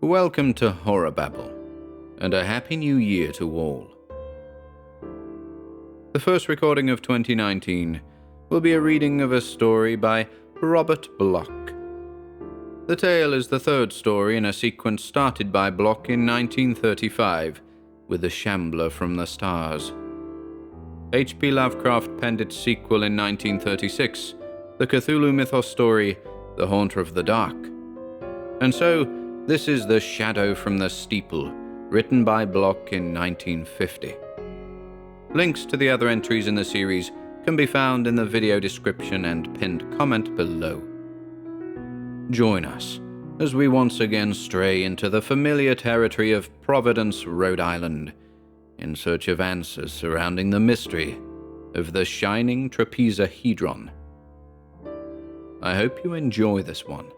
Welcome to HorrorBabble, and a Happy New Year to all. The first recording of 2019 will be a reading of a story by Robert Bloch. The tale is the third story in a sequence started by Bloch in 1935 with The Shambler from the Stars. H.P. Lovecraft penned its sequel in 1936, the Cthulhu Mythos story, The Haunter of the Dark. And so, this is The Shadow from the Steeple, written by Bloch in 1950. Links to the other entries in the series can be found in the video description and pinned comment below. Join us as we once again stray into the familiar territory of Providence, Rhode Island, in search of answers surrounding the mystery of the shining Trapezohedron. I hope you enjoy this one.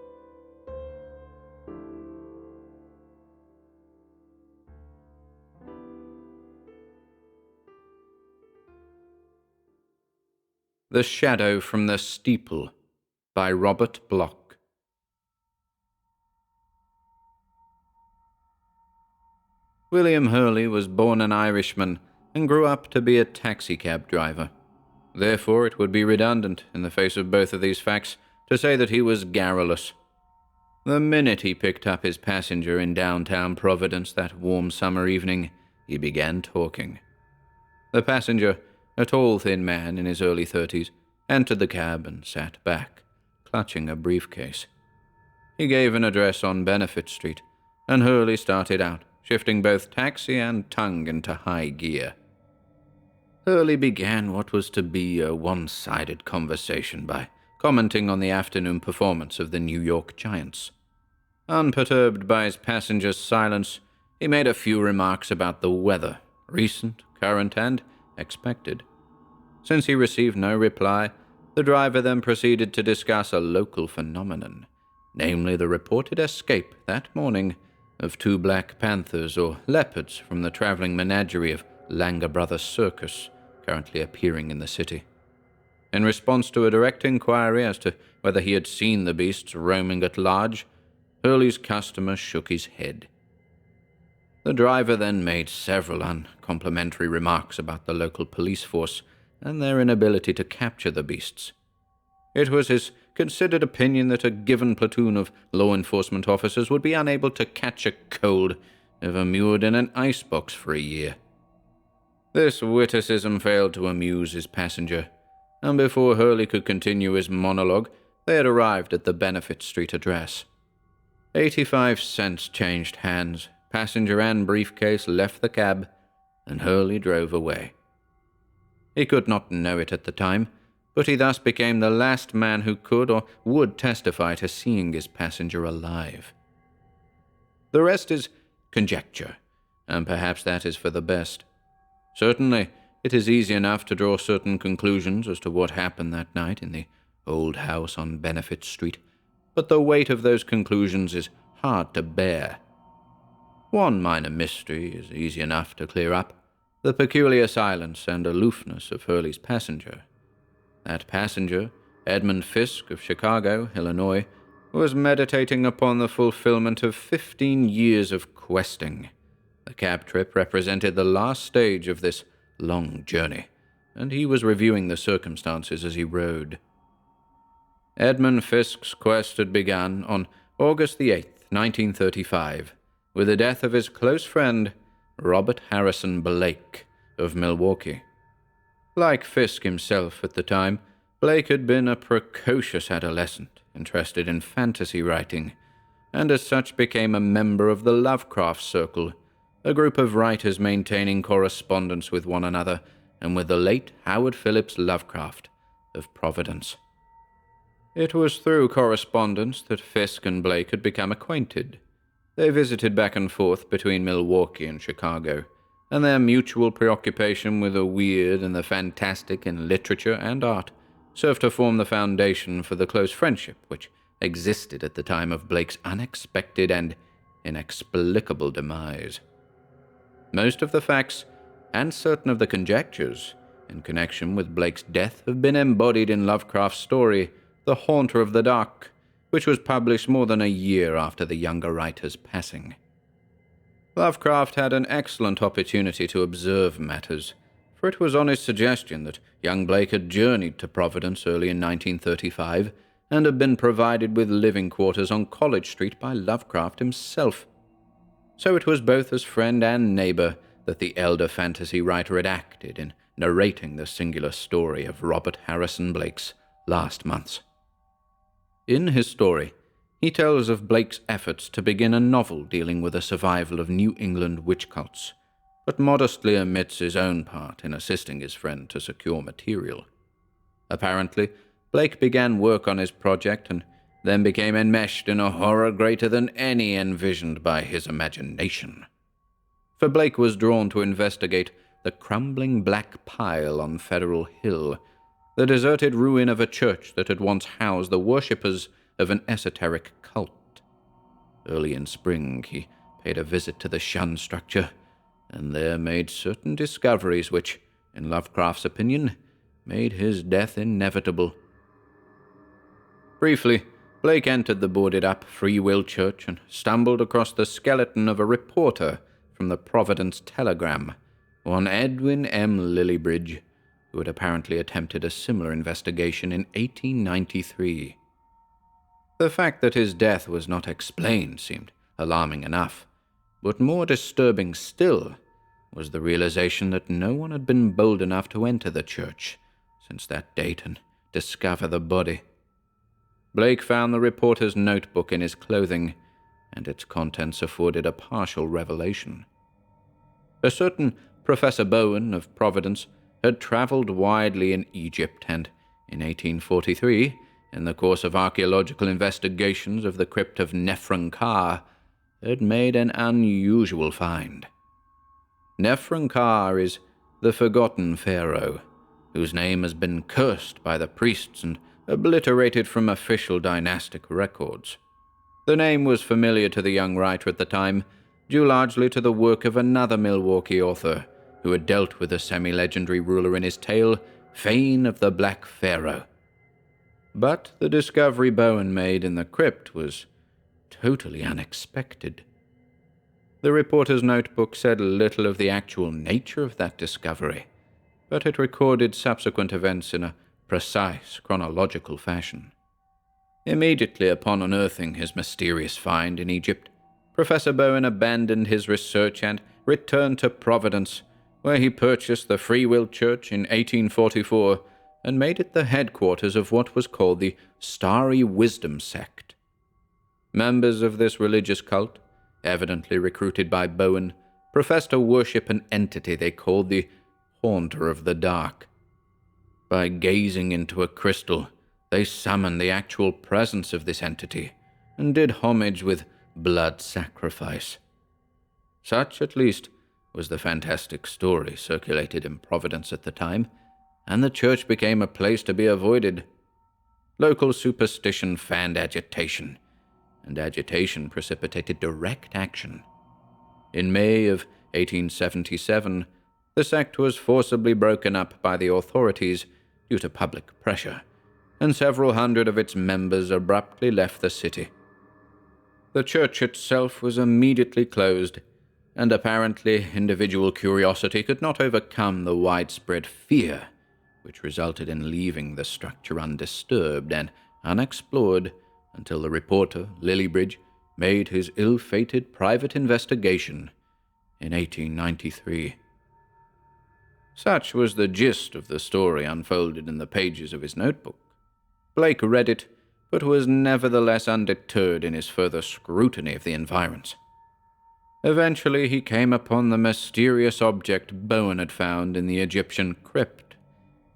The Shadow from the Steeple by Robert Bloch. William Hurley was born an Irishman and grew up to be a taxicab driver. Therefore, it would be redundant, in the face of both of these facts, to say that he was garrulous. The minute he picked up his passenger in downtown Providence that warm summer evening, he began talking. The passenger, a tall, thin man in his early 30s, entered the cab and sat back, clutching a briefcase. He gave an address on Benefit Street, and Hurley started out, shifting both taxi and tongue into high gear. Hurley began what was to be a one-sided conversation by commenting on the afternoon performance of the New York Giants. Unperturbed by his passenger's silence, he made a few remarks about the weather, recent, current, and expected. Since he received no reply, the driver then proceeded to discuss a local phenomenon, namely the reported escape that morning of 2 black panthers or leopards from the traveling menagerie of Langer Brothers Circus, currently appearing in the city. In response to a direct inquiry as to whether he had seen the beasts roaming at large, Hurley's customer shook his head. The driver then made several uncomplimentary remarks about the local police force and their inability to capture the beasts. It was his considered opinion that a given platoon of law enforcement officers would be unable to catch a cold if immured in an icebox for a year. This witticism failed to amuse his passenger, and before Hurley could continue his monologue, they had arrived at the Benefit Street address. 85 cents changed hands. Passenger and briefcase left the cab, and Hurley drove away. He could not know it at the time, but he thus became the last man who could or would testify to seeing his passenger alive. The rest is conjecture, and perhaps that is for the best. Certainly, it is easy enough to draw certain conclusions as to what happened that night in the old house on Benefit Street, but the weight of those conclusions is hard to bear. One minor mystery is easy enough to clear up: the peculiar silence and aloofness of Hurley's passenger. That passenger, Edmund Fisk of Chicago, Illinois, was meditating upon the fulfillment of 15 years of questing. The cab trip represented the last stage of this long journey, and he was reviewing the circumstances as he rode. Edmund Fisk's quest had begun on August the 8th, 1935, with the death of his close friend, Robert Harrison Blake of Milwaukee. Like Fisk himself at the time, Blake had been a precocious adolescent, interested in fantasy writing, and as such became a member of the Lovecraft Circle, a group of writers maintaining correspondence with one another and with the late Howard Phillips Lovecraft of Providence. It was through correspondence that Fisk and Blake had become acquainted. They visited back and forth between Milwaukee and Chicago, and their mutual preoccupation with the weird and the fantastic in literature and art served to form the foundation for the close friendship which existed at the time of Blake's unexpected and inexplicable demise. Most of the facts, and certain of the conjectures, in connection with Blake's death have been embodied in Lovecraft's story, The Haunter of the Dark, which was published more than a year after the younger writer's passing. Lovecraft had an excellent opportunity to observe matters, for it was on his suggestion that young Blake had journeyed to Providence early in 1935 and had been provided with living quarters on College Street by Lovecraft himself. So it was both as friend and neighbor that the elder fantasy writer had acted in narrating the singular story of Robert Harrison Blake's last months. In his story, he tells of Blake's efforts to begin a novel dealing with the survival of New England witch cults, but modestly omits his own part in assisting his friend to secure material. Apparently, Blake began work on his project and then became enmeshed in a horror greater than any envisioned by his imagination. For Blake was drawn to investigate the crumbling black pile on Federal Hill, the deserted ruin of a church that had once housed the worshippers of an esoteric cult. Early in spring, he paid a visit to the shunned structure, and there made certain discoveries which, in Lovecraft's opinion, made his death inevitable. Briefly, Blake entered the boarded-up Free Will Church and stumbled across the skeleton of a reporter from the Providence Telegram, one Edwin M. Lillibridge, who had apparently attempted a similar investigation in 1893. The fact that his death was not explained seemed alarming enough, but more disturbing still was the realization that no one had been bold enough to enter the church since that date and discover the body. Blake found the reporter's notebook in his clothing, and its contents afforded a partial revelation. A certain Professor Bowen of Providence had traveled widely in Egypt and, in 1843, in the course of archaeological investigations of the crypt of Nefernkar, had made an unusual find. Nefernkar is the forgotten pharaoh, whose name has been cursed by the priests and obliterated from official dynastic records. The name was familiar to the young writer at the time, due largely to the work of another Milwaukee author who had dealt with the semi-legendary ruler in his tale, Fane of the Black Pharaoh. But the discovery Bowen made in the crypt was totally unexpected. The reporter's notebook said little of the actual nature of that discovery, but it recorded subsequent events in a precise chronological fashion. Immediately upon unearthing his mysterious find in Egypt, Professor Bowen abandoned his research and returned to Providence, where he purchased the Free Will Church in 1844 and made it the headquarters of what was called the Starry Wisdom sect. Members of this religious cult, evidently recruited by Bowen, professed to worship an entity they called the Haunter of the Dark. By gazing into a crystal, they summoned the actual presence of this entity and did homage with blood sacrifice. Such, at least, was the fantastic story circulated in Providence at the time, and the church became a place to be avoided. Local superstition fanned agitation, and agitation precipitated direct action. In May of 1877, the sect was forcibly broken up by the authorities due to public pressure, and several hundred of its members abruptly left the city. The church itself was immediately closed, and apparently individual curiosity could not overcome the widespread fear which resulted in leaving the structure undisturbed and unexplored until the reporter, Lillibridge, made his ill-fated private investigation in 1893. Such was the gist of the story unfolded in the pages of his notebook. Blake read it, but was nevertheless undeterred in his further scrutiny of the environs. Eventually he came upon the mysterious object Bowen had found in the Egyptian crypt,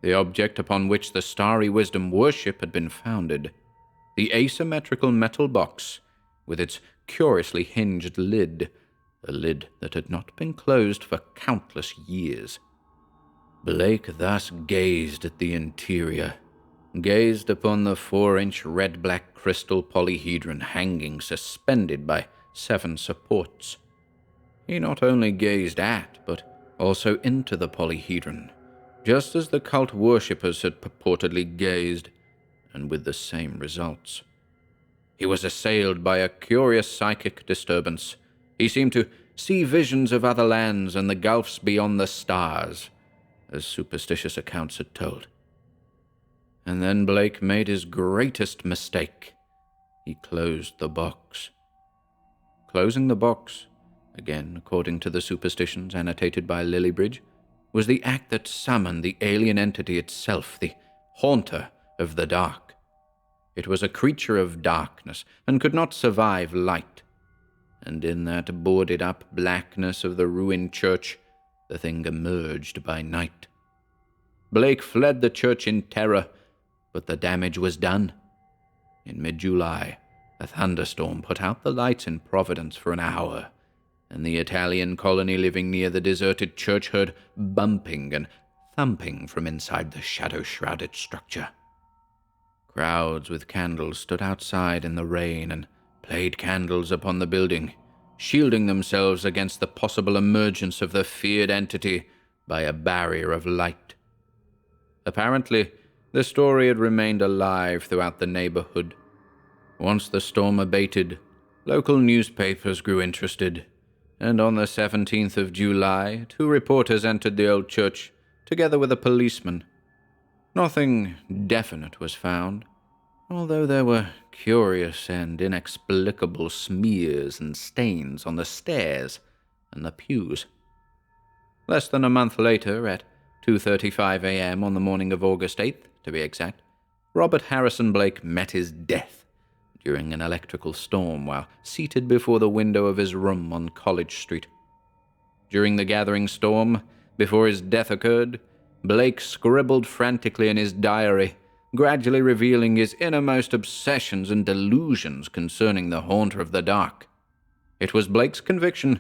the object upon which the Starry Wisdom worship had been founded, the asymmetrical metal box with its curiously hinged lid, a lid that had not been closed for countless years. Blake thus gazed at the interior, gazed upon the 4-inch red-black crystal polyhedron hanging suspended by 7 supports. He not only gazed at, but also into the polyhedron, just as the cult worshippers had purportedly gazed, and with the same results. he was assailed by a curious psychic disturbance. He seemed to see visions of other lands and the gulfs beyond the stars, as superstitious accounts had told. And then Blake made his greatest mistake. He closed the box. Closing the box, again according to the superstitions annotated by Lillibridge, was the act that summoned the alien entity itself, the haunter of the dark. It was a creature of darkness and could not survive light. And in that boarded-up blackness of the ruined church, the thing emerged by night. Blake fled the church in terror, but the damage was done. In mid-July, a thunderstorm put out the lights in Providence for an hour, and the Italian colony living near the deserted church heard bumping and thumping from inside the shadow-shrouded structure. Crowds with candles stood outside in the rain and played candles upon the building, shielding themselves against the possible emergence of the feared entity by a barrier of light. Apparently, the story had remained alive throughout the neighborhood. Once the storm abated, local newspapers grew interested, and on the 17th of July, 2 reporters entered the old church, together with a policeman. Nothing definite was found, although there were curious and inexplicable smears and stains on the stairs and the pews. Less than a month later, at 2:35 a.m. on the morning of August 8th, to be exact, Robert Harrison Blake met his death during an electrical storm while seated before the window of his room on College Street. During the gathering storm, before his death occurred, Blake scribbled frantically in his diary, gradually revealing his innermost obsessions and delusions concerning the haunter of the dark. It was Blake's conviction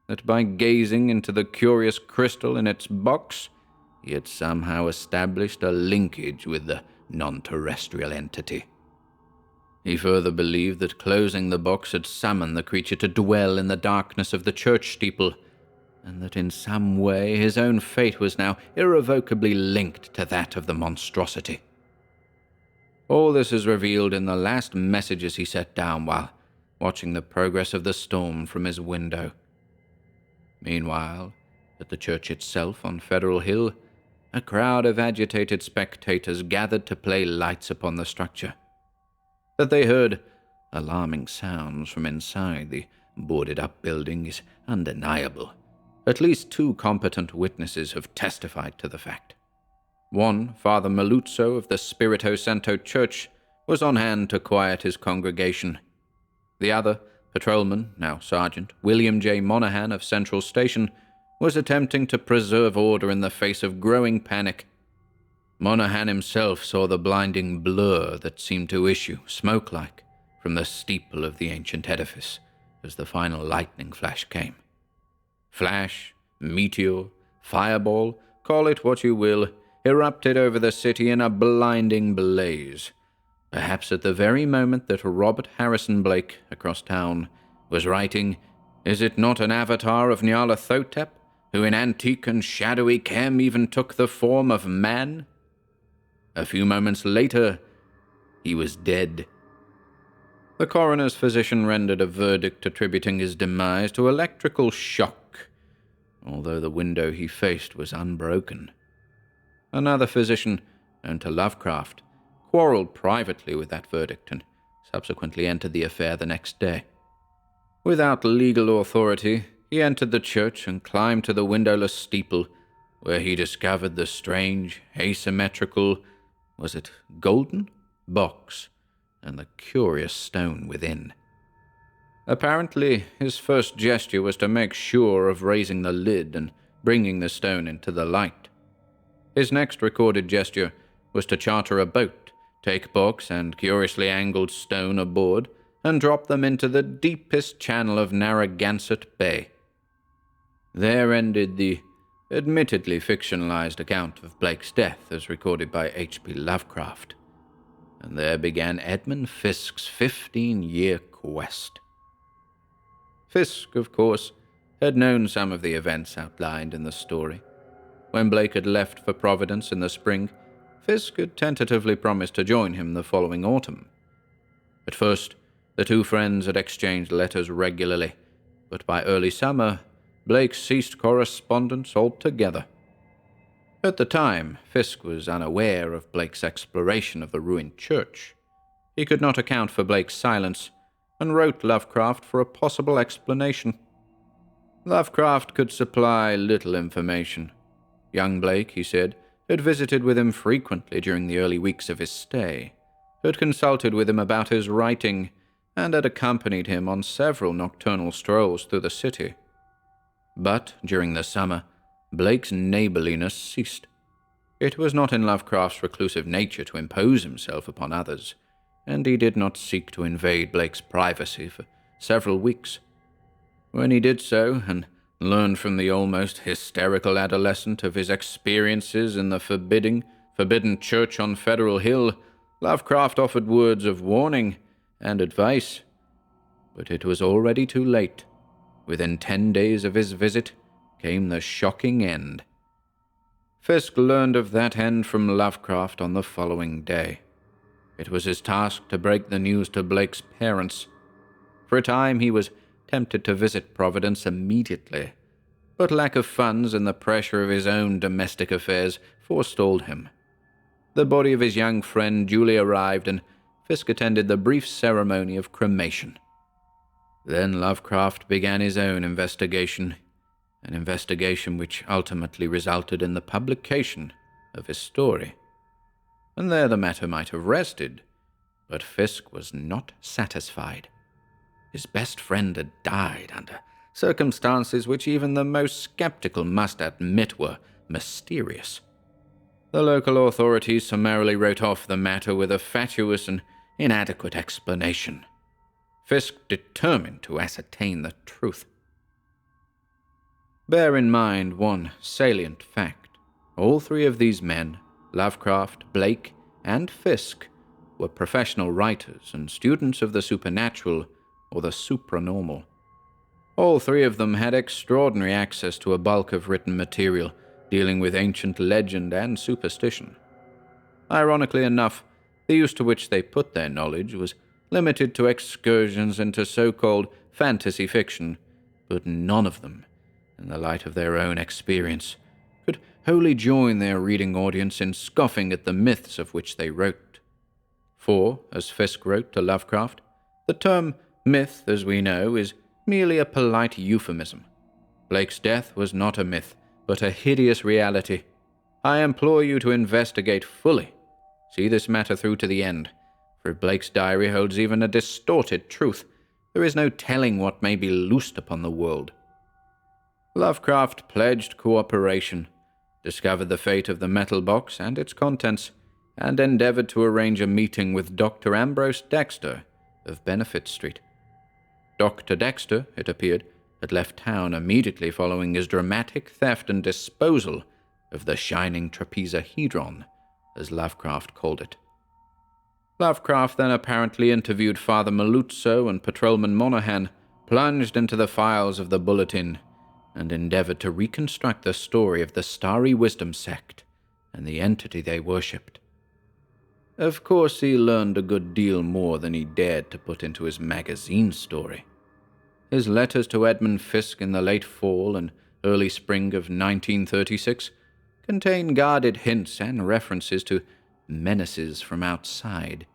that by gazing into the curious crystal in its box, he had somehow established a linkage with the non-terrestrial entity. He further believed that closing the box had summoned the creature to dwell in the darkness of the church steeple, and that in some way his own fate was now irrevocably linked to that of the monstrosity. All this is revealed in the last messages he set down while watching the progress of the storm from his window. Meanwhile, at the church itself on Federal Hill, a crowd of agitated spectators gathered to play lights upon the structure. That they heard alarming sounds from inside the boarded-up building is undeniable. At least 2 competent witnesses have testified to the fact. One, Father Maluzzo of the Spirito Santo Church, was on hand to quiet his congregation. The other, Patrolman, now Sergeant, William J. Monahan of Central Station, was attempting to preserve order in the face of growing panic. Monahan himself saw the blinding blur that seemed to issue, smoke-like, from the steeple of the ancient edifice as the final lightning flash came. Flash, meteor, fireball, call it what you will, erupted over the city in a blinding blaze. Perhaps at the very moment that Robert Harrison Blake, across town, was writing, "Is it not an avatar of Nyarlathotep, who in antique and shadowy Kem even took the form of man?" A few moments later, he was dead. The coroner's physician rendered a verdict attributing his demise to electrical shock, although the window he faced was unbroken. Another physician, known to Lovecraft, quarreled privately with that verdict and subsequently entered the affair the next day. Without legal authority, he entered the church and climbed to the windowless steeple, where he discovered the strange, asymmetrical, was it golden, box, and the curious stone within. Apparently, his first gesture was to make sure of raising the lid and bringing the stone into the light. His next recorded gesture was to charter a boat, take box and curiously angled stone aboard, and drop them into the deepest channel of Narragansett Bay. There ended the admittedly fictionalized account of Blake's death as recorded by H.P. Lovecraft, and there began Edmund Fisk's 15-year quest. Fisk, of course, had known some of the events outlined in the story. When Blake had left for Providence in the spring, Fisk had tentatively promised to join him the following autumn. At first, The two friends had exchanged letters regularly, but by early summer, Blake ceased correspondence altogether. At the time, Fisk was unaware of Blake's exploration of the ruined church. He could not account for Blake's silence, and wrote Lovecraft for a possible explanation. Lovecraft could supply little information. Young Blake, he said, had visited with him frequently during the early weeks of his stay, had consulted with him about his writing, and had accompanied him on several nocturnal strolls through the city. But during the summer, Blake's neighborliness ceased. It was not in Lovecraft's reclusive nature to impose himself upon others, and he did not seek to invade Blake's privacy for several weeks. When he did so, and learned from the almost hysterical adolescent of his experiences in the forbidden church on Federal Hill, Lovecraft offered words of warning and advice. But it was already too late. Within 10 days of his visit came the shocking end. Fisk learned of that end from Lovecraft on the following day. It was his task to break the news to Blake's parents. For a time he was tempted to visit Providence immediately, but lack of funds and the pressure of his own domestic affairs forestalled him. The body of his young friend duly arrived, and Fisk attended the brief ceremony of cremation. Then Lovecraft began his own investigation, an investigation which ultimately resulted in the publication of his story. And there the matter might have rested, but Fisk was not satisfied. His best friend had died under circumstances which even the most skeptical must admit were mysterious. The local authorities summarily wrote off the matter with a fatuous and inadequate explanation. Fisk determined to ascertain the truth. Bear in mind one salient fact. All three of these men, Lovecraft, Blake, and Fisk, were professional writers and students of the supernatural or the supranormal. All three of them had extraordinary access to a bulk of written material dealing with ancient legend and superstition. Ironically enough, the use to which they put their knowledge was limited to excursions into so-called fantasy fiction, but none of them, in the light of their own experience, could wholly join their reading audience in scoffing at the myths of which they wrote. For, as Fisk wrote to Lovecraft, the term myth, as we know, is merely a polite euphemism. Blake's death was not a myth, but a hideous reality. I implore you to investigate fully. See this matter through to the end, for if Blake's diary holds even a distorted truth, there is no telling what may be loosed upon the world. Lovecraft pledged cooperation, discovered the fate of the metal box and its contents, and endeavored to arrange a meeting with Dr. Ambrose Dexter of Benefit Street. Dr. Dexter, it appeared, had left town immediately following his dramatic theft and disposal of the shining Trapezohedron, as Lovecraft called it. Lovecraft then apparently interviewed Father Maluzzo and Patrolman Monahan, plunged into the files of the Bulletin, and endeavored to reconstruct the story of the Starry Wisdom sect and the entity they worshipped. Of course, he learned a good deal more than he dared to put into his magazine story. His letters to Edmund Fisk in the late fall and early spring of 1936 contain guarded hints and references to menaces from outside.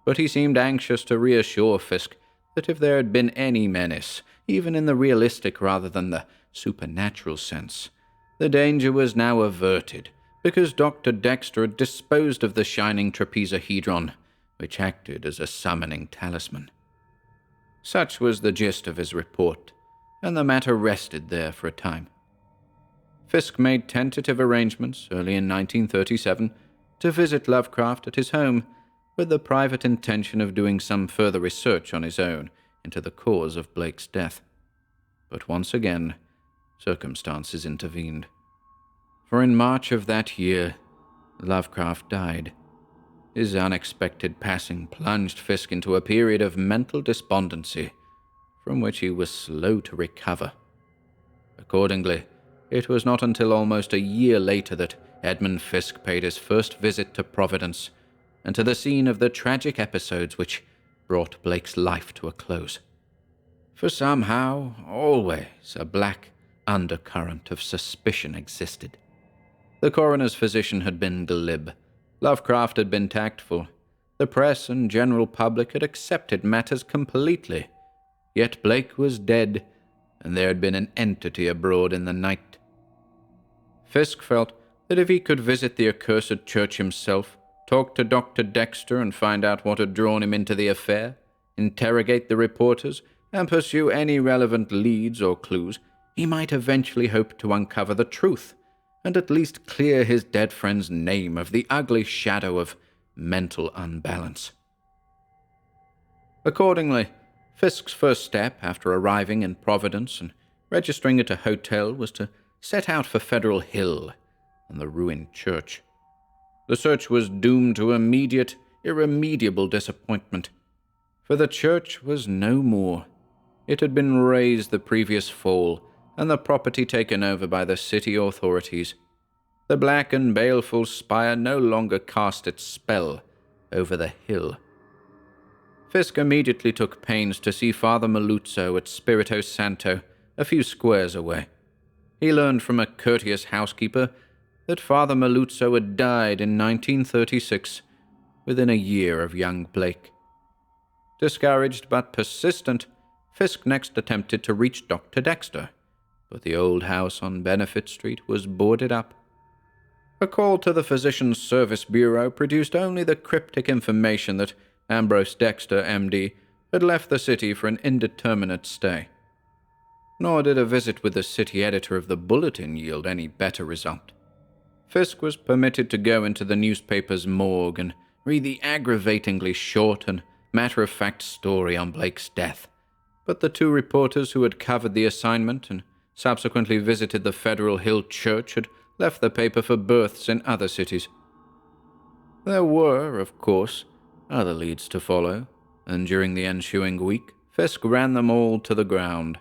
But he seemed anxious to reassure Fisk that if there had been any menace, even in the realistic rather than the supernatural sense, the danger was now averted, because Dr. Dexter had disposed of the shining Trapezohedron, which acted as a summoning talisman. Such was the gist of his report, and the matter rested there for a time. Fisk made tentative arrangements early in 1937 to visit Lovecraft at his home, with the private intention of doing some further research on his own into the cause of Blake's death. But once again, circumstances intervened. For in March of that year, Lovecraft died. His unexpected passing plunged Fisk into a period of mental despondency, from which he was slow to recover. Accordingly, it was not until almost a year later that Edmund Fisk paid his first visit to Providence, and to the scene of the tragic episodes which brought Blake's life to a close. For somehow, always, a black undercurrent of suspicion existed. The coroner's physician had been glib. Lovecraft had been tactful. The press and general public had accepted matters completely. Yet Blake was dead, and there had been an entity abroad in the night. Fisk felt that if he could visit the accursed church himself, talk to Dr. Dexter and find out what had drawn him into the affair, interrogate the reporters, and pursue any relevant leads or clues, he might eventually hope to uncover the truth, and at least clear his dead friend's name of the ugly shadow of mental unbalance. Accordingly, Fisk's first step after arriving in Providence and registering at a hotel was to set out for Federal Hill and the ruined church. The search was doomed to immediate, irremediable disappointment, for the church was no more. It had been razed the previous fall, and the property taken over by the city authorities. The black and baleful spire no longer cast its spell over the hill. Fisk immediately took pains to see Father Maluzzo at Spirito Santo, a few squares away. He learned from a courteous housekeeper that Father Maluzzo had died in 1936, within a year of young Blake. Discouraged but persistent, Fisk next attempted to reach Dr. Dexter, but the old house on Benefit Street was boarded up. A call to the Physician's Service Bureau produced only the cryptic information that Ambrose Dexter, M.D., had left the city for an indeterminate stay. Nor did a visit with the city editor of the Bulletin yield any better result. Fisk was permitted to go into the newspaper's morgue and read the aggravatingly short and matter-of-fact story on Blake's death, but the two reporters who had covered the assignment and subsequently visited the Federal Hill Church had left the paper for berths in other cities. There were, of course, other leads to follow, and during the ensuing week, Fisk ran them all to the ground.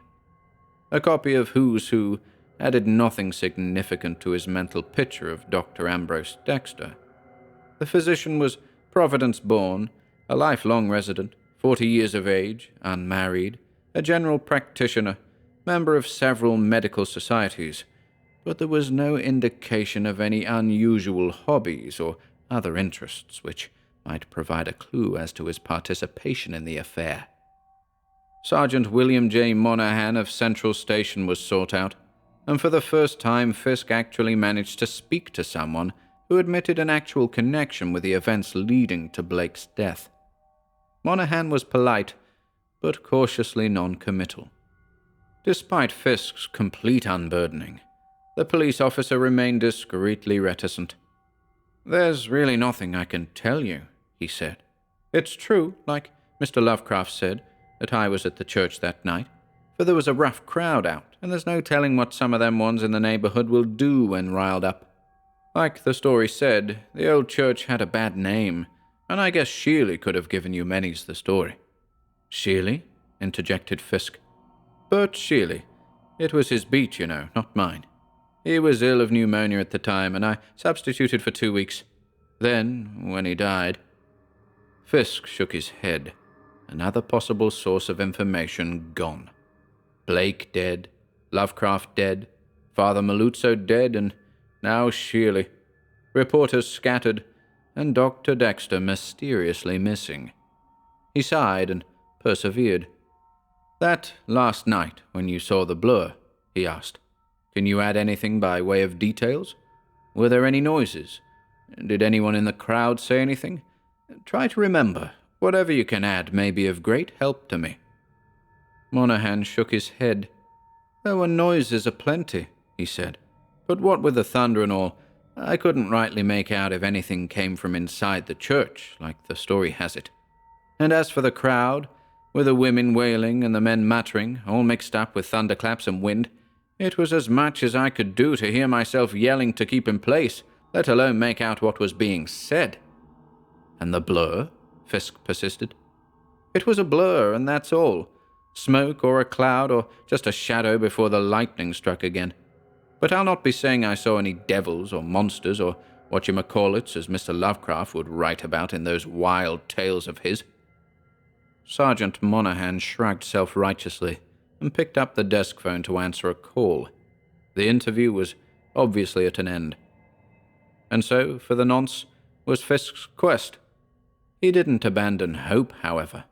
A copy of Who's Who added nothing significant to his mental picture of Dr. Ambrose Dexter. The physician was Providence-born, a lifelong resident, 40 years of age, unmarried, a general practitioner, member of several medical societies, but there was no indication of any unusual hobbies or other interests which might provide a clue as to his participation in the affair. Sergeant William J. Monahan of Central Station was sought out, and for the first time Fisk actually managed to speak to someone who admitted an actual connection with the events leading to Blake's death. Monahan was polite, but cautiously non-committal. Despite Fisk's complete unburdening, the police officer remained discreetly reticent. "There's really nothing I can tell you," he said. "It's true, like Mr. Lovecraft said, that I was at the church that night, for there was a rough crowd out, and there's no telling what some of them ones in the neighborhood will do when riled up. Like the story said, the old church had a bad name, and I guess Sheely could have given you many's the story." "Sheely?" interjected Fisk. "Bert Sheely. It was his beat, you know, not mine. He was ill of pneumonia at the time, and I substituted for 2 weeks. Then, when he died..." Fisk shook his head. Another possible source of information gone. Blake dead, Lovecraft dead, Father Maluzzo dead, and now Sheely. Reporters scattered, and Dr. Dexter mysteriously missing. He sighed and persevered. "That last night, when you saw the blur," he asked, "can you add anything by way of details? Were there any noises? Did anyone in the crowd say anything? Try to remember. Whatever you can add may be of great help to me." Monahan shook his head. "There were noises aplenty," he said, "but what with the thunder and all, I couldn't rightly make out if anything came from inside the church, like the story has it. And as for the crowd, with the women wailing and the men muttering, all mixed up with thunderclaps and wind, it was as much as I could do to hear myself yelling to keep in place, let alone make out what was being said." "And the blur?" Fisk persisted. "It was a blur, and that's all. Smoke or a cloud or just a shadow before the lightning struck again. But I'll not be saying I saw any devils or monsters or whatchamacallits as Mr. Lovecraft would write about in those wild tales of his." Sergeant Monaghan shrugged self-righteously and picked up the desk phone to answer a call. The interview was obviously at an end. And so, for the nonce, was Fisk's quest. He didn't abandon hope, however.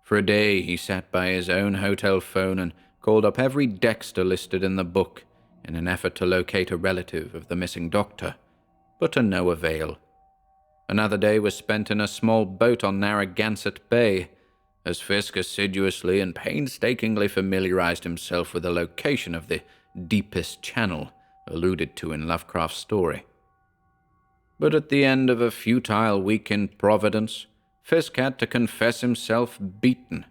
For a day he sat by his own hotel phone and called up every Dexter listed in the book in an effort to locate a relative of the missing doctor, but to no avail. Another day was spent in a small boat on Narragansett Bay, as Fisk assiduously and painstakingly familiarized himself with the location of the deepest channel alluded to in Lovecraft's story. But at the end of a futile week in Providence, Fisk had to confess himself beaten.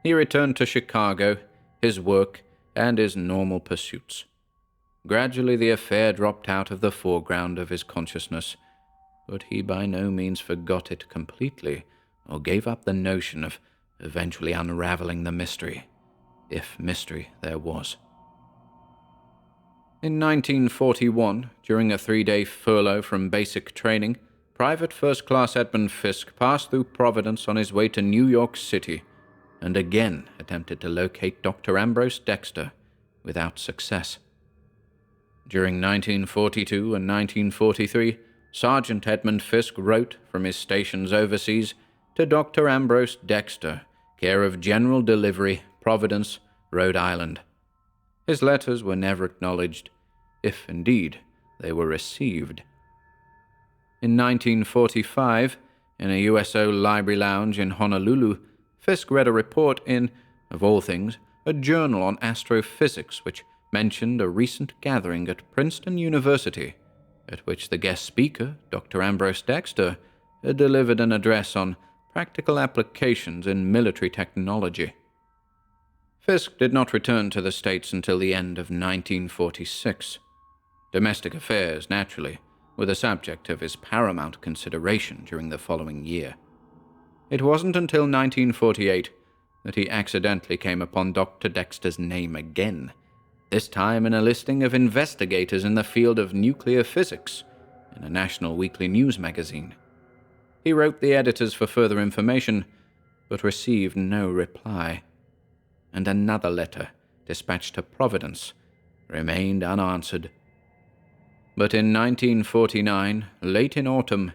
He returned to Chicago, his work, and his normal pursuits. Gradually the affair dropped out of the foreground of his consciousness, but he by no means forgot it completely, or gave up the notion of eventually unraveling the mystery, if mystery there was. In 1941, during a 3-day furlough from basic training, Private First Class Edmund Fisk passed through Providence on his way to New York City, and again attempted to locate Dr. Ambrose Dexter, without success. During 1942 and 1943, Sergeant Edmund Fisk wrote from his stations overseas to Dr. Ambrose Dexter, care of General Delivery, Providence, Rhode Island. His letters were never acknowledged, if indeed they were received. In 1945, in a USO library lounge in Honolulu, Fisk read a report in, of all things, a journal on astrophysics which mentioned a recent gathering at Princeton University, at which the guest speaker, Dr. Ambrose Dexter, had delivered an address on practical applications in military technology. Fisk did not return to the States until the end of 1946. Domestic affairs, naturally, were the subject of his paramount consideration during the following year. It wasn't until 1948 that he accidentally came upon Dr. Dexter's name again, this time in a listing of investigators in the field of nuclear physics in a national weekly news magazine. He wrote the editors for further information, but received no reply. And another letter, dispatched to Providence, remained unanswered. But in 1949, late in autumn,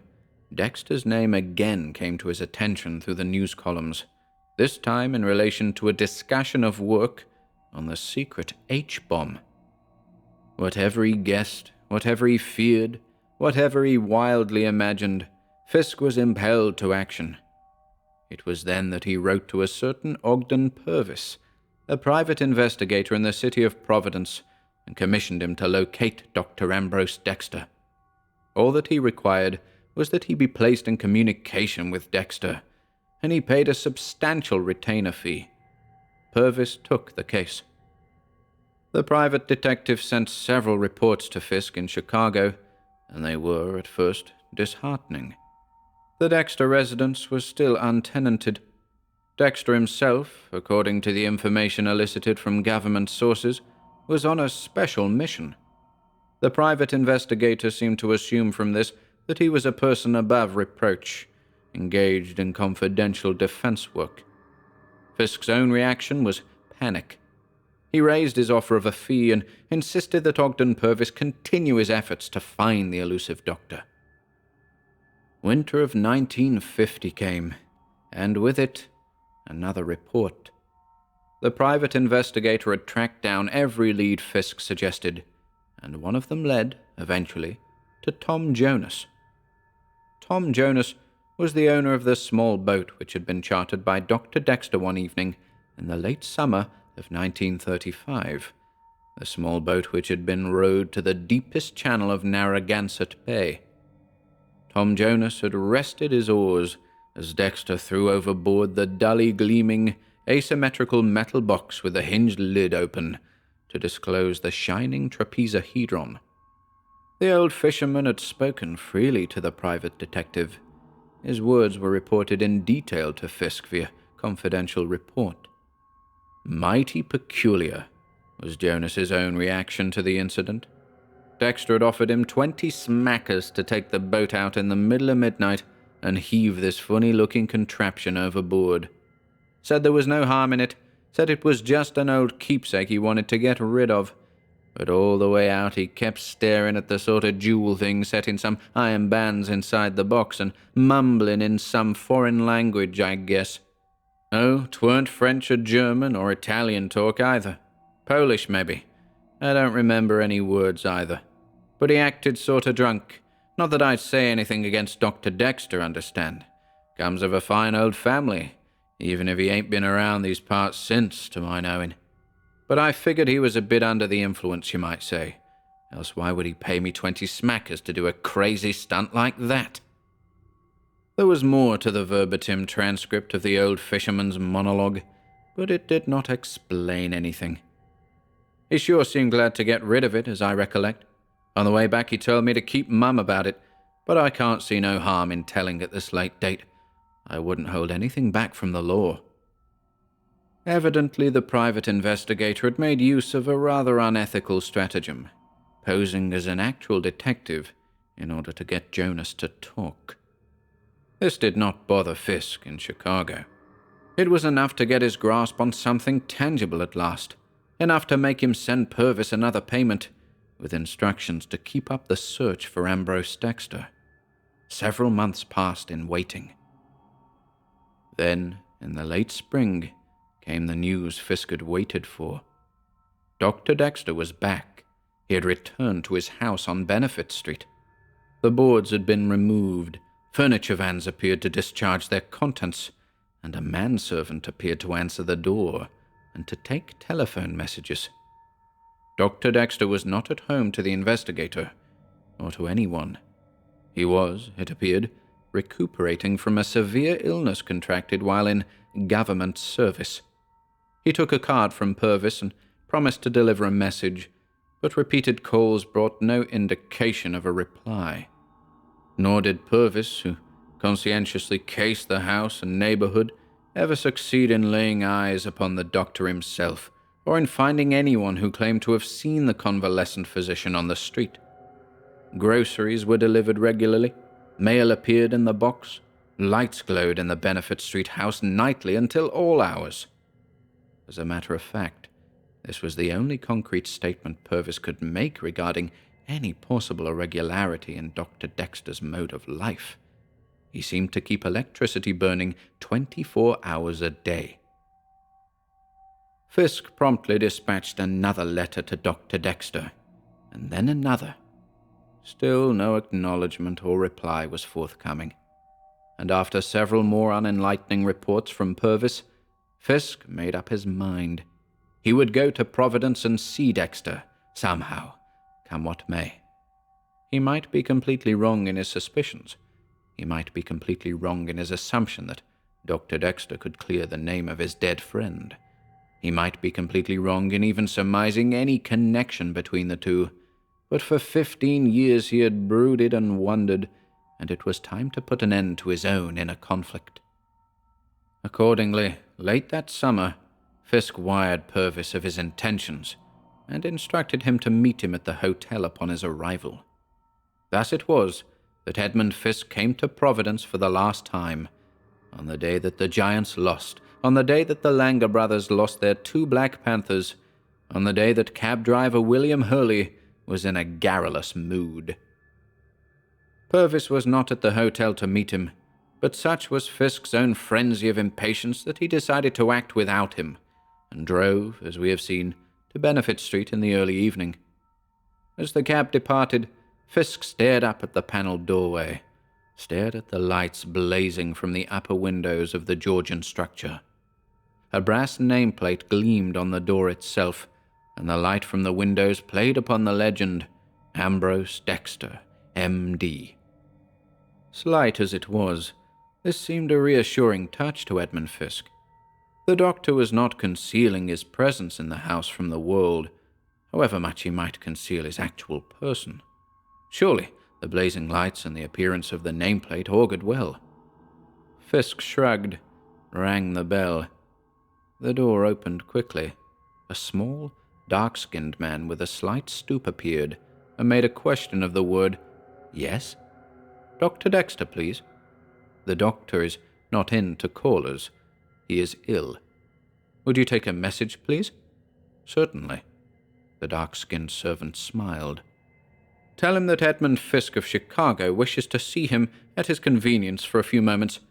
Dexter's name again came to his attention through the news columns, this time in relation to a discussion of work on the secret H-bomb. Whatever he guessed, whatever he feared, whatever he wildly imagined, Fisk was impelled to action. It was then that he wrote to a certain Ogden Purvis, a private investigator in the city of Providence, and commissioned him to locate Dr. Ambrose Dexter. All that he required was that he be placed in communication with Dexter, and he paid a substantial retainer fee. Purvis took the case. The private detective sent several reports to Fisk in Chicago, and they were, at first, disheartening. The Dexter residence was still untenanted. Dexter himself, according to the information elicited from government sources, was on a special mission. The private investigator seemed to assume from this that he was a person above reproach, engaged in confidential defense work. Fisk's own reaction was panic. He raised his offer of a fee and insisted that Ogden Purvis continue his efforts to find the elusive doctor. Winter of 1950 came, and with it, another report. The private investigator had tracked down every lead Fisk suggested, and one of them led, eventually, to Tom Jonas. Tom Jonas was the owner of the small boat which had been chartered by Dr. Dexter one evening in the late summer of 1935, the small boat which had been rowed to the deepest channel of Narragansett Bay. Tom Jonas had rested his oars as Dexter threw overboard the dully gleaming, asymmetrical metal box with the hinged lid open to disclose the shining Trapezohedron. The old fisherman had spoken freely to the private detective. His words were reported in detail to Fisk via confidential report. Mighty peculiar was Jonas's own reaction to the incident. Dexter had offered him 20 smackers to take the boat out in the middle of midnight and heave this funny-looking contraption overboard. said there was no harm in it, said it was just an old keepsake he wanted to get rid of. But all the way out he kept staring at the sort of jewel thing set in some iron bands inside the box and mumbling in some foreign language, I guess. Oh, 'tweren't French or German or Italian talk either. Polish, maybe. I don't remember any words either. But he acted sort of drunk. Not that I'd say anything against Dr. Dexter, understand. Comes of a fine old family, even if he ain't been around these parts since, to my knowing. But I figured he was a bit under the influence, you might say. Else why would he pay me 20 smackers to do a crazy stunt like that? There was more to the verbatim transcript of the old fisherman's monologue, but it did not explain anything. He sure seemed glad to get rid of it, as I recollect. On the way back he told me to keep mum about it, but I can't see no harm in telling at this late date. I wouldn't hold anything back from the law. Evidently the private investigator had made use of a rather unethical stratagem, posing as an actual detective in order to get Jonas to talk. This did not bother Fisk in Chicago. It was enough to get his grasp on something tangible at last, enough to make him send Purvis another payment, with instructions to keep up the search for Ambrose Dexter. Several months passed in waiting. Then, in the late spring, came the news Fisk had waited for. Dr. Dexter was back. He had returned to his house on Benefit Street. The boards had been removed, furniture vans appeared to discharge their contents, and a manservant appeared to answer the door and to take telephone messages. Dr. Dexter was not at home to the investigator, or to anyone. He was, it appeared, recuperating from a severe illness contracted while in government service. He took a card from Purvis and promised to deliver a message, but repeated calls brought no indication of a reply. Nor did Purvis, who conscientiously cased the house and neighborhood, ever succeed in laying eyes upon the doctor himself, or in finding anyone who claimed to have seen the convalescent physician on the street. Groceries were delivered regularly, mail appeared in the box, lights glowed in the Benefit Street house nightly until all hours. As a matter of fact, this was the only concrete statement Purvis could make regarding any possible irregularity in Dr. Dexter's mode of life. He seemed to keep electricity burning 24 hours a day. Fisk promptly dispatched another letter to Dr. Dexter, and then another. Still no acknowledgement or reply was forthcoming, and after several more unenlightening reports from Purvis, Fisk made up his mind. He would go to Providence and see Dexter, somehow, come what may. He might be completely wrong in his suspicions. He might be completely wrong in his assumption that Dr. Dexter could clear the name of his dead friend. He might be completely wrong in even surmising any connection between the two. But for 15 years he had brooded and wondered, and it was time to put an end to his own inner conflict. Accordingly, late that summer, Fisk wired Purvis of his intentions, and instructed him to meet him at the hotel upon his arrival. Thus it was that Edmund Fisk came to Providence for the last time, on the day that the Giants lost, on the day that the Langer brothers lost their 2 Black Panthers, on the day that cab driver William Hurley was in a garrulous mood. Purvis was not at the hotel to meet him, but such was Fisk's own frenzy of impatience that he decided to act without him, and drove, as we have seen, to Benefit Street in the early evening. As the cab departed, Fisk stared up at the panelled doorway, stared at the lights blazing from the upper windows of the Georgian structure. A brass nameplate gleamed on the door itself, and the light from the windows played upon the legend, Ambrose Dexter, M.D. Slight as it was, this seemed a reassuring touch to Edmund Fisk. The doctor was not concealing his presence in the house from the world, however much he might conceal his actual person. Surely the blazing lights and the appearance of the nameplate augured well. Fisk shrugged, rang the bell. The door opened quickly. A small, dark-skinned man with a slight stoop appeared and made a question of the word, "Yes?" "Dr. Dexter, please." "The doctor is not in to callers. He is ill. Would you take a message, please?" "Certainly." The dark-skinned servant smiled. "Tell him that Edmund Fisk of Chicago wishes to see him at his convenience for a few moments.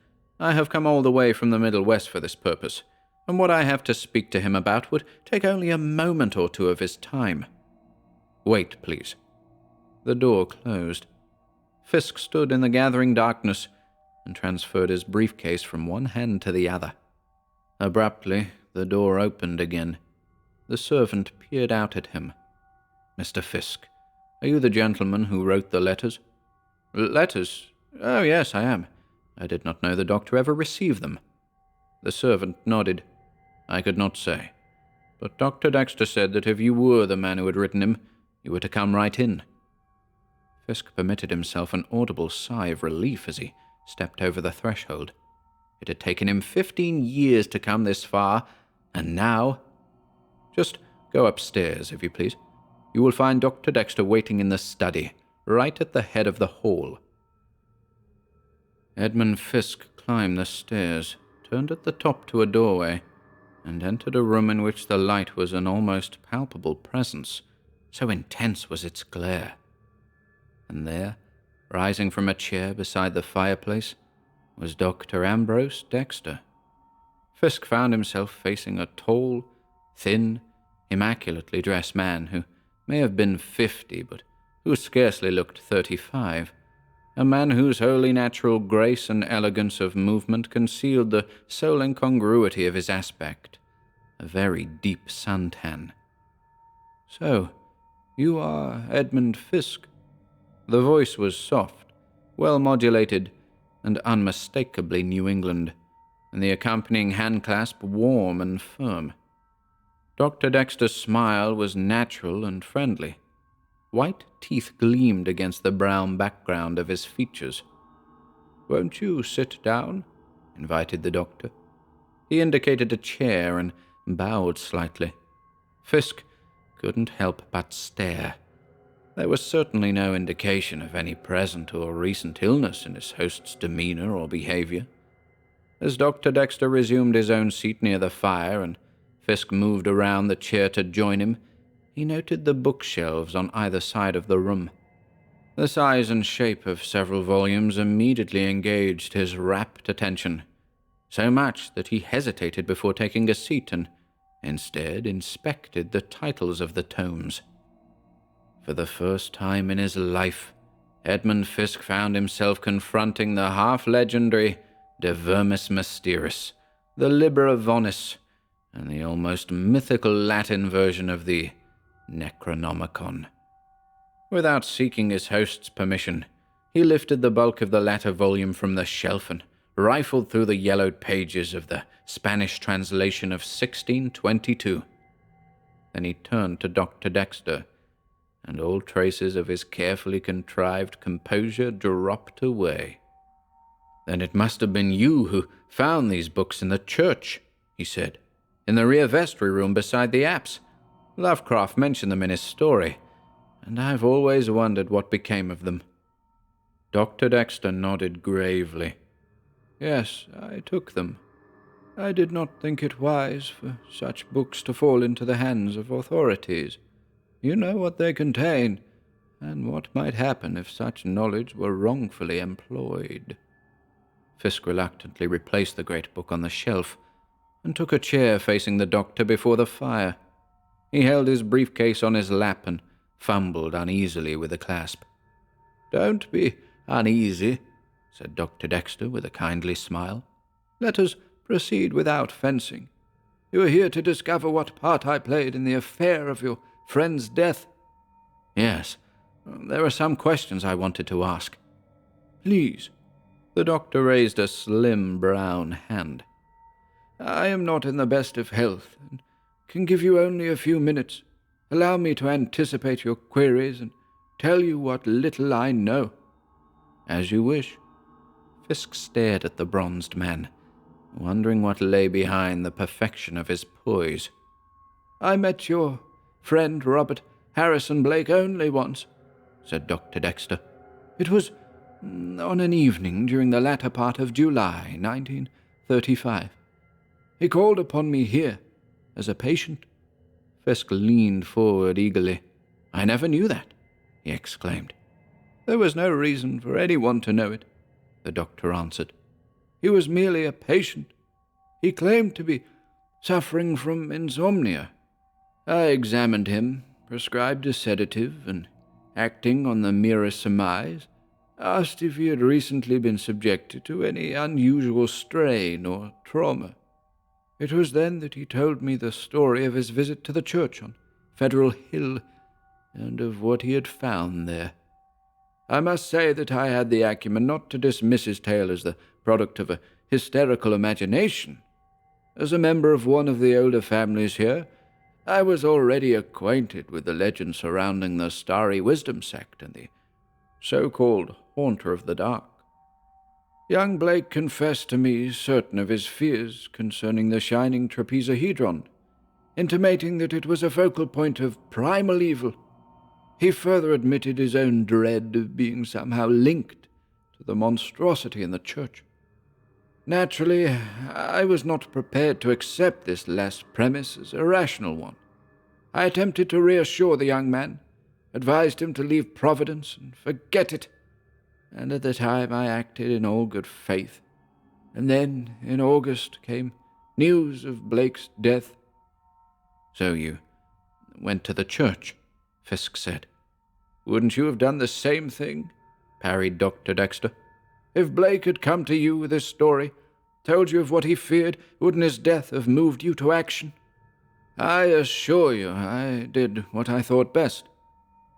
I have come all the way from the Middle West for this purpose, and what I have to speak to him about would take only a moment or two of his time. Wait, please." The door closed. Fisk stood in the gathering darkness and transferred his briefcase from one hand to the other. Abruptly, the door opened again. The servant peered out at him. "Mr. Fisk, are you the gentleman who wrote the letters?" "Letters? Oh, yes, I am. I did not know the doctor ever received them." The servant nodded. "I could not say. But Dr. Dexter said that if you were the man who had written him, you were to come right in." Fisk permitted himself an audible sigh of relief as he stepped over the threshold. It had taken him 15 years to come this far, and now— "Just go upstairs, if you please. You will find Dr. Dexter waiting in the study, right at the head of the hall." Edmund Fisk climbed the stairs, turned at the top to a doorway, and entered a room in which the light was an almost palpable presence, so intense was its glare. And there, rising from a chair beside the fireplace, was Dr. Ambrose Dexter. Fisk found himself facing a tall, thin, immaculately dressed man who may have been 50, but who scarcely looked 35. A man whose wholly natural grace and elegance of movement concealed the sole incongruity of his aspect, a very deep suntan. "So, you are Edmund Fisk?" The voice was soft, well modulated, and unmistakably New England, and the accompanying handclasp warm and firm. Dr. Dexter's smile was natural and friendly. White teeth gleamed against the brown background of his features. "Won't you sit down?" invited the doctor. He indicated a chair and bowed slightly. Fisk couldn't help but stare. There was certainly no indication of any present or recent illness in his host's demeanor or behavior. As Dr. Dexter resumed his own seat near the fire and Fisk moved around the chair to join him, he noted the bookshelves on either side of the room. The size and shape of several volumes immediately engaged his rapt attention, so much that he hesitated before taking a seat and instead inspected the titles of the tomes. For the first time in his life, Edmund Fisk found himself confronting the half-legendary De Vermis Mysteris, the Libra Vonis, and the almost mythical Latin version of the Necronomicon. Without seeking his host's permission, he lifted the bulk of the latter volume from the shelf and rifled through the yellowed pages of the Spanish translation of 1622. Then he turned to Dr. Dexter, and all traces of his carefully contrived composure dropped away. "Then it must have been you who found these books in the church," he said, "in the rear vestry room beside the apse. Lovecraft mentioned them in his story, and I've always wondered what became of them." Dr. Dexter nodded gravely. "Yes, I took them. I did not think it wise for such books to fall into the hands of authorities. You know what they contain, and what might happen if such knowledge were wrongfully employed." Fisk reluctantly replaced the great book on the shelf and took a chair facing the doctor before the fire. He held his briefcase on his lap and fumbled uneasily with the clasp. "Don't be uneasy," said Dr. Dexter with a kindly smile. "Let us proceed without fencing. You are here to discover what part I played in the affair of your friend's death." "Yes, there are some questions I wanted to ask." "Please." The doctor raised a slim brown hand. "I am not in the best of health, and can give you only a few minutes. Allow me to anticipate your queries and tell you what little I know." "As you wish." Fisk stared at the bronzed man, wondering what lay behind the perfection of his poise. "I met your friend Robert Harrison Blake only once," said Dr. Dexter. "It was on an evening during the latter part of July, 1935. He called upon me here, as a patient?" Fisk leaned forward eagerly. "I never knew that," he exclaimed. "There was no reason for anyone to know it," the doctor answered. "He was merely a patient. He claimed to be suffering from insomnia. I examined him, prescribed a sedative, and, acting on the merest surmise, asked if he had recently been subjected to any unusual strain or trauma. It was then that he told me the story of his visit to the church on Federal Hill, and of what he had found there. I must say that I had the acumen not to dismiss his tale as the product of a hysterical imagination. As a member of one of the older families here, I was already acquainted with the legend surrounding the Starry Wisdom sect and the so-called Haunter of the Dark. Young Blake confessed to me certain of his fears concerning the shining Trapezohedron, intimating that it was a focal point of primal evil. He further admitted his own dread of being somehow linked to the monstrosity in the church. Naturally, I was not prepared to accept this last premise as a rational one. I attempted to reassure the young man, advised him to leave Providence and forget it, and at the time I acted in all good faith. And then, in August, came news of Blake's death." "So you went to the church," Fisk said. "Wouldn't you have done the same thing?" parried Dr. Dexter. "If Blake had come to you with his story, told you of what he feared, wouldn't his death have moved you to action? I assure you I did what I thought best.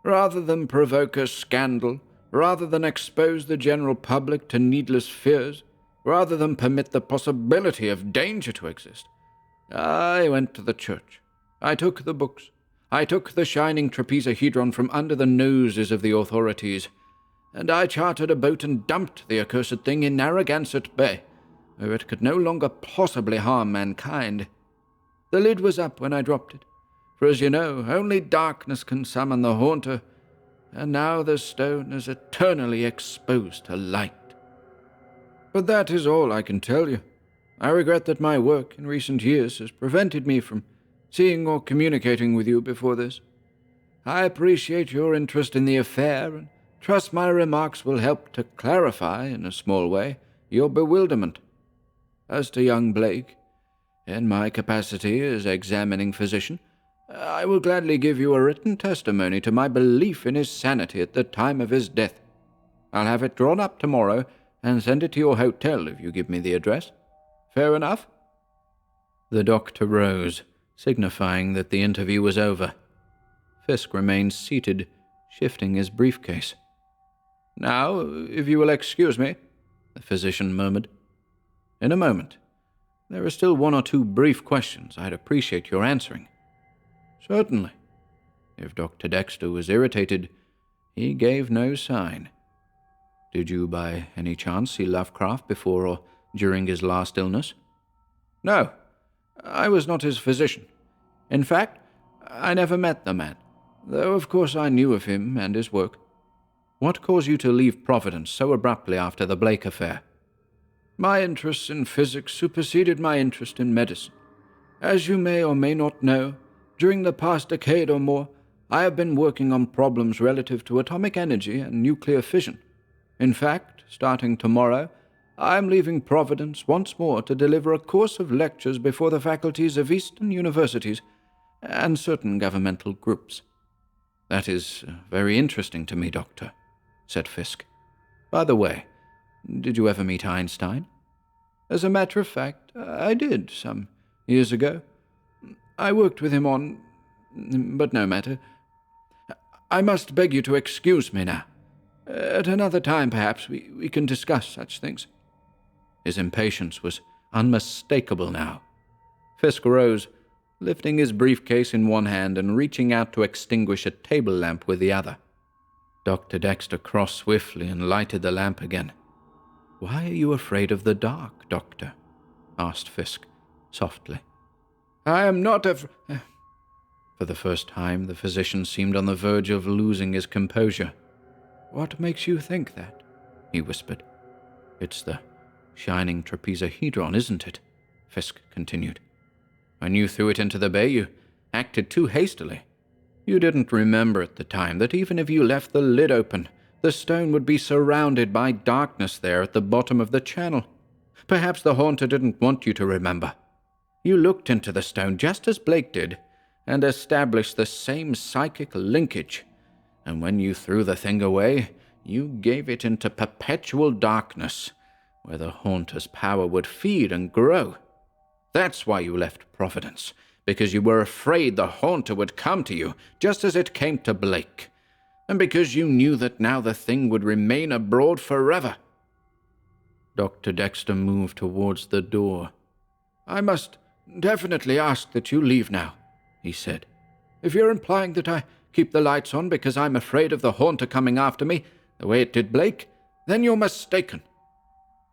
Rather than provoke a scandal, rather than expose the general public to needless fears, rather than permit the possibility of danger to exist, I went to the church. I took the books. I took the shining Trapezohedron from under the noses of the authorities, and I chartered a boat and dumped the accursed thing in Narragansett Bay, where it could no longer possibly harm mankind. The lid was up when I dropped it, for as you know, only darkness can summon the haunter, and now the stone is eternally exposed to light. But that is all I can tell you. I regret that my work in recent years has prevented me from seeing or communicating with you before this. I appreciate your interest in the affair, and trust my remarks will help to clarify, in a small way, your bewilderment. As to young Blake, in my capacity as examining physician, I will gladly give you a written testimony to my belief in his sanity at the time of his death. I'll have it drawn up tomorrow and send it to your hotel if you give me the address. Fair enough?" The doctor rose, signifying that the interview was over. Fisk remained seated, shifting his briefcase. "Now, if you will excuse me," the physician murmured. "In a moment. There are still one or two brief questions I'd appreciate your answering." "Certainly." If Dr. Dexter was irritated, he gave no sign. "Did you by any chance see Lovecraft before or during his last illness?" "No. I was not his physician. In fact, I never met the man, though of course I knew of him and his work." "What caused you to leave Providence so abruptly after the Blake affair?" "My interest in physics superseded my interest in medicine. As you may or may not know, during the past decade or more, I have been working on problems relative to atomic energy and nuclear fission. In fact, starting tomorrow, I am leaving Providence once more to deliver a course of lectures before the faculties of Eastern universities and certain governmental groups." "That is very interesting to me, Doctor," said Fisk. "By the way, did you ever meet Einstein?" "As a matter of fact, I did, some years ago. I worked with him on... but no matter. I must beg you to excuse me now. At another time, perhaps, we can discuss such things." His impatience was unmistakable now. Fisk rose, lifting his briefcase in one hand and reaching out to extinguish a table lamp with the other. Dr. Dexter crossed swiftly and lighted the lamp again. "Why are you afraid of the dark, Doctor?" asked Fisk, softly. "I am not For the first time, the physician seemed on the verge of losing his composure. "What makes you think that?" he whispered. "It's the shining Trapezohedron, isn't it?" Fisk continued. When you threw it into the bay, you acted too hastily. You didn't remember at the time that even if you left the lid open, the stone would be surrounded by darkness there at the bottom of the channel. Perhaps the haunter didn't want you to remember. You looked into the stone just as Blake did, and established the same psychic linkage. And when you threw the thing away, you gave it into perpetual darkness, where the haunter's power would feed and grow. That's why you left Providence, because you were afraid the haunter would come to you, just as it came to Blake, and because you knew that now the thing would remain abroad forever. Dr. Dexter moved towards the door. "I must definitely ask that you leave now," he said. "If you're implying that I keep the lights on because I'm afraid of the haunter coming after me, the way it did Blake, then you're mistaken."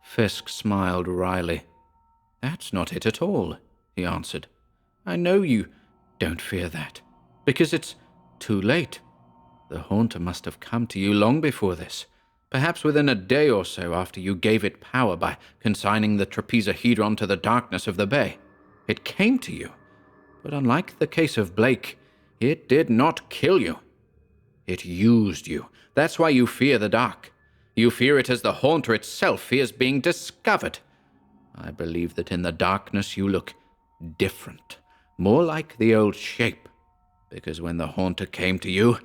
Fisk smiled wryly. "That's not it at all," he answered. "I know you don't fear that, because it's too late. The haunter must have come to you long before this, perhaps within a day or so after you gave it power by consigning the Trapezohedron to the darkness of the bay. It came to you, but unlike the case of Blake, it did not kill you. It used you. That's why you fear the dark. You fear it as the haunter itself fears being discovered. I believe that in the darkness you look different, more like the old shape, because when the haunter came to you,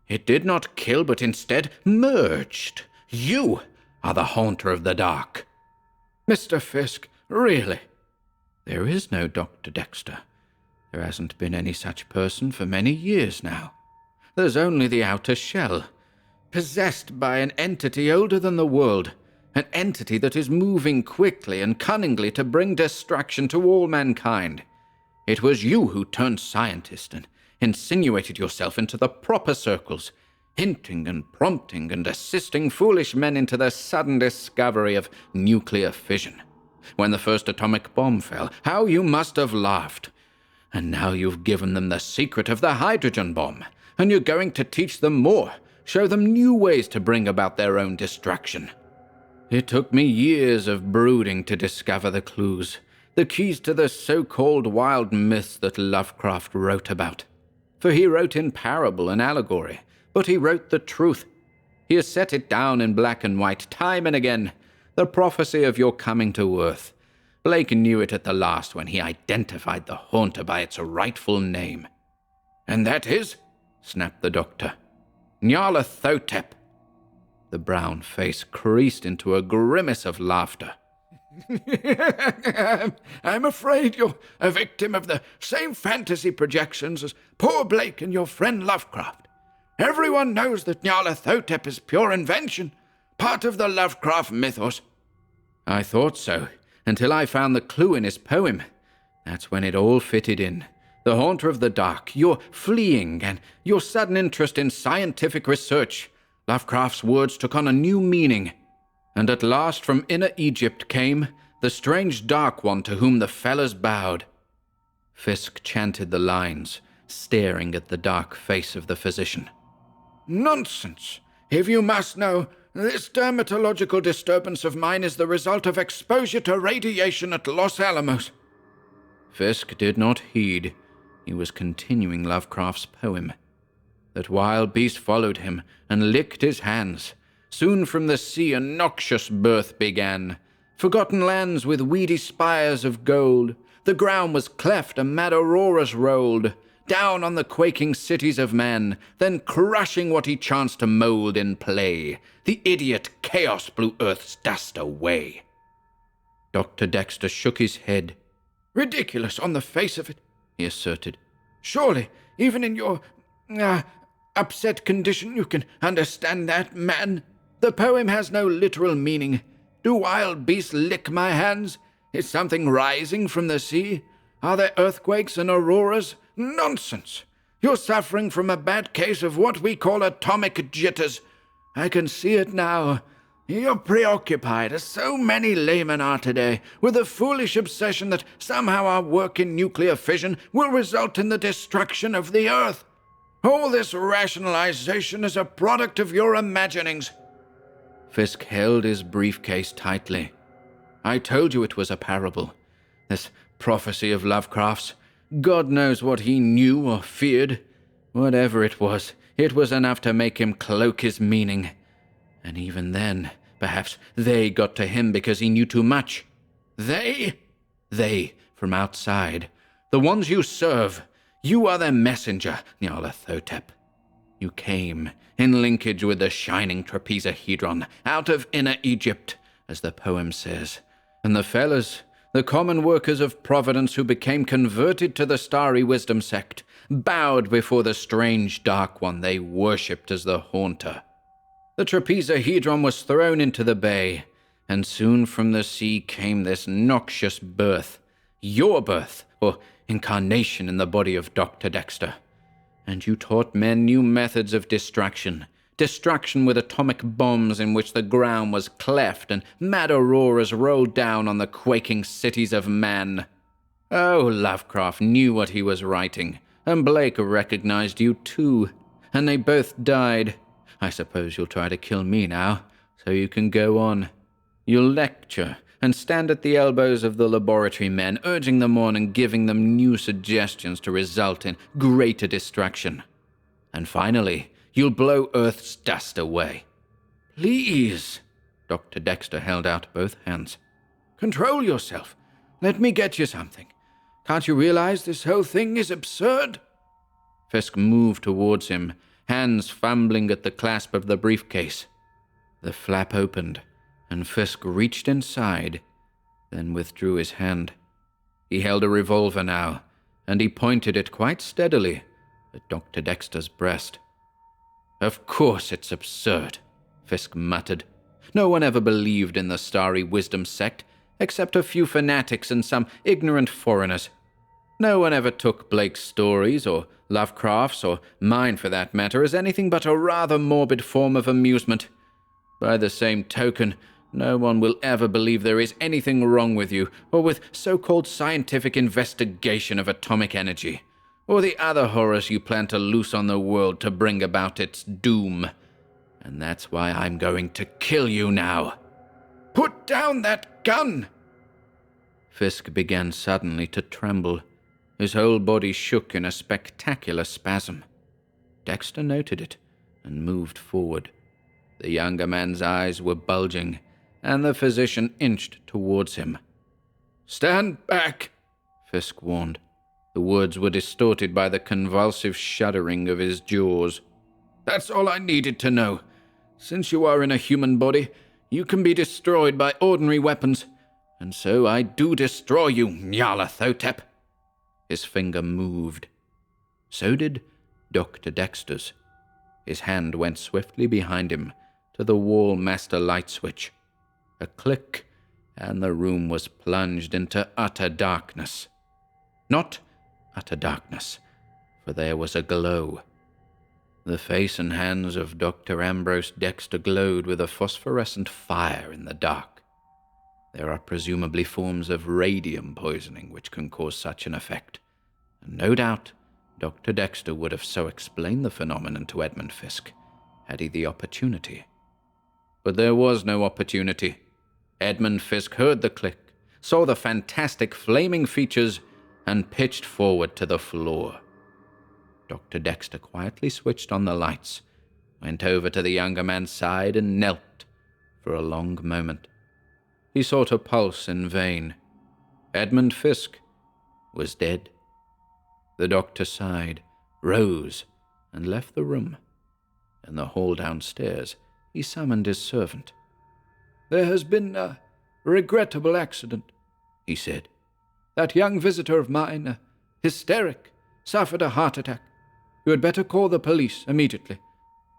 it did not kill but instead merged. You are the haunter of the dark." "Mr. Fisk, really?" "There is no Dr. Dexter. There hasn't been any such person for many years now. There's only the outer shell, possessed by an entity older than the world, an entity that is moving quickly and cunningly to bring destruction to all mankind. It was you who turned scientist and insinuated yourself into the proper circles, hinting and prompting and assisting foolish men into the sudden discovery of nuclear fission. When the first atomic bomb fell, how you must have laughed. And now you've given them the secret of the hydrogen bomb, and you're going to teach them more, show them new ways to bring about their own destruction. It took me years of brooding to discover the clues, the keys to the so-called wild myths that Lovecraft wrote about. For he wrote in parable and allegory, but he wrote the truth. He has set it down in black and white time and again, the prophecy of your coming to earth. Blake knew it at the last when he identified the haunter by its rightful name." "And that is?" snapped the doctor. "Nyarlathotep." The brown face creased into a grimace of laughter. "I'm afraid you're a victim of the same fantasy projections as poor Blake and your friend Lovecraft. Everyone knows that Nyarlathotep is pure invention, part of the Lovecraft mythos." "I thought so, until I found the clue in his poem. That's when it all fitted in. The haunter of the dark, your fleeing, and your sudden interest in scientific research. Lovecraft's words took on a new meaning. And at last from inner Egypt came the strange dark one to whom the fellas bowed." Fisk chanted the lines, staring at the dark face of the physician. "Nonsense! If you must know, this dermatological disturbance of mine is the result of exposure to radiation at Los Alamos." Fisk did not heed. He was continuing Lovecraft's poem. "That wild beast followed him and licked his hands. Soon from the sea a noxious birth began. Forgotten lands with weedy spires of gold. The ground was cleft, and mad auroras rolled down on the quaking cities of man, then crushing what he chanced to mold in play. The idiot chaos blew earth's dust away." Dr. Dexter shook his head. "Ridiculous on the face of it," he asserted. "Surely, even in your upset condition, you can understand that, man. The poem has no literal meaning. Do wild beasts lick my hands? Is something rising from the sea? Are there earthquakes and auroras? Nonsense! You're suffering from a bad case of what we call atomic jitters. I can see it now. You're preoccupied, as so many laymen are today, with the foolish obsession that somehow our work in nuclear fission will result in the destruction of the Earth. All this rationalization is a product of your imaginings." Fisk held his briefcase tightly. "I told you it was a parable. This prophecy of Lovecraft's. God knows what he knew or feared. Whatever it was enough to make him cloak his meaning. And even then, perhaps they got to him because he knew too much. They? They, from outside. The ones you serve. You are their messenger, Nyarlathotep. You came, in linkage with the shining Trapezohedron, out of inner Egypt, as the poem says. And the fellas, the common workers of Providence who became converted to the Starry Wisdom sect, bowed before the strange Dark One they worshipped as the Haunter. The Trapezohedron was thrown into the bay, and soon from the sea came this noxious birth, your birth, or incarnation in the body of Dr. Dexter. And you taught men new methods of destruction with atomic bombs in which the ground was cleft and mad auroras rolled down on the quaking cities of man. Oh, Lovecraft knew what he was writing, and Blake recognized you too, and they both died. I suppose you'll try to kill me now, so you can go on. You'll lecture and stand at the elbows of the laboratory men, urging them on and giving them new suggestions to result in greater destruction. And finally, you'll blow Earth's dust away. Please, Dr. Dexter held out both hands. Control yourself. Let me get you something. Can't you realize this whole thing is absurd? Fisk moved towards him, hands fumbling at the clasp of the briefcase. The flap opened, and Fisk reached inside, then withdrew his hand. He held a revolver now, and he pointed it quite steadily at Dr. Dexter's breast. Of course it's absurd, Fisk muttered. No one ever believed in the Starry Wisdom sect, except a few fanatics and some ignorant foreigners. No one ever took Blake's stories, or Lovecraft's, or mine for that matter, as anything but a rather morbid form of amusement. By the same token, no one will ever believe there is anything wrong with you, or with so-called scientific investigation of atomic energy, or the other horrors you plan to loose on the world to bring about its doom. And that's why I'm going to kill you now. Put down that gun! Fisk began suddenly to tremble. His whole body shook in a spectacular spasm. Dexter noted it and moved forward. The younger man's eyes were bulging, and the physician inched towards him. Stand back, Fisk warned. The words were distorted by the convulsive shuddering of his jaws. That's all I needed to know. Since you are in a human body, you can be destroyed by ordinary weapons, and so I do destroy you, Nyarlathotep. His finger moved. So did Dr. Dexter's. His hand went swiftly behind him to the wall master light switch. A click, and the room was plunged into utter darkness. Not utter darkness, for there was a glow. The face and hands of Dr. Ambrose Dexter glowed with a phosphorescent fire in the dark. There are presumably forms of radium poisoning which can cause such an effect, and no doubt Dr. Dexter would have so explained the phenomenon to Edmund Fisk, had he the opportunity. But there was no opportunity. Edmund Fisk heard the click, saw the fantastic flaming features, and pitched forward to the floor. Dr. Dexter quietly switched on the lights, went over to the younger man's side, and knelt for a long moment. He sought a pulse in vain. Edmund Fisk was dead. The doctor sighed, rose, and left the room. In the hall downstairs, he summoned his servant. There has been a regrettable accident, he said. That young visitor of mine, hysteric, suffered a heart attack. You had better call the police immediately,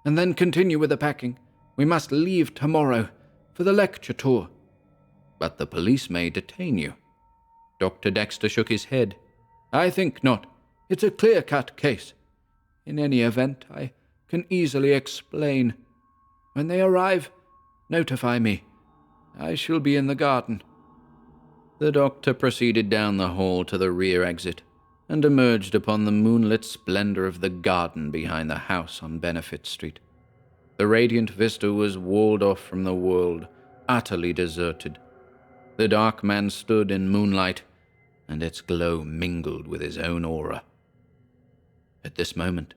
and then continue with the packing. We must leave tomorrow for the lecture tour. But the police may detain you. Dr. Dexter shook his head. I think not. It's a clear-cut case. In any event, I can easily explain. When they arrive, notify me. I shall be in the garden. The doctor proceeded down the hall to the rear exit and emerged upon the moonlit splendor of the garden behind the house on Benefit Street. The radiant vista was walled off from the world, utterly deserted. The dark man stood in moonlight, and its glow mingled with his own aura. At this moment,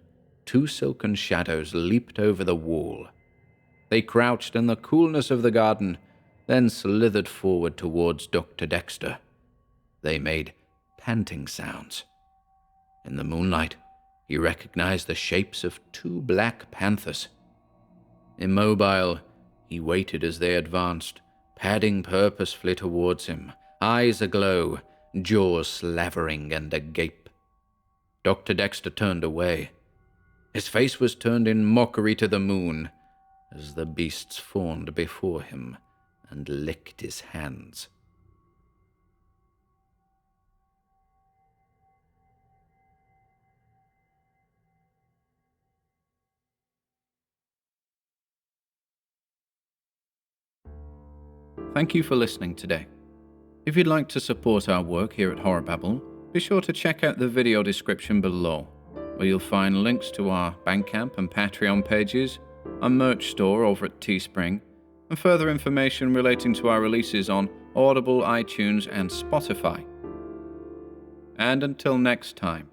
2 silken shadows leaped over the wall. They crouched in the coolness of the garden, then slithered forward towards Dr. Dexter. They made panting sounds. In the moonlight, he recognized the shapes of 2 black panthers. Immobile, he waited as they advanced, padding purposefully towards him, eyes aglow, jaws slavering and agape. Dr. Dexter turned away. His face was turned in mockery to the moon, as the beasts fawned before him and licked his hands. Thank you for listening today. If you'd like to support our work here at HorrorBabble, be sure to check out the video description below, where you'll find links to our Bandcamp and Patreon pages, our merch store over at Teespring, and further information relating to our releases on Audible, iTunes, and Spotify. And until next time,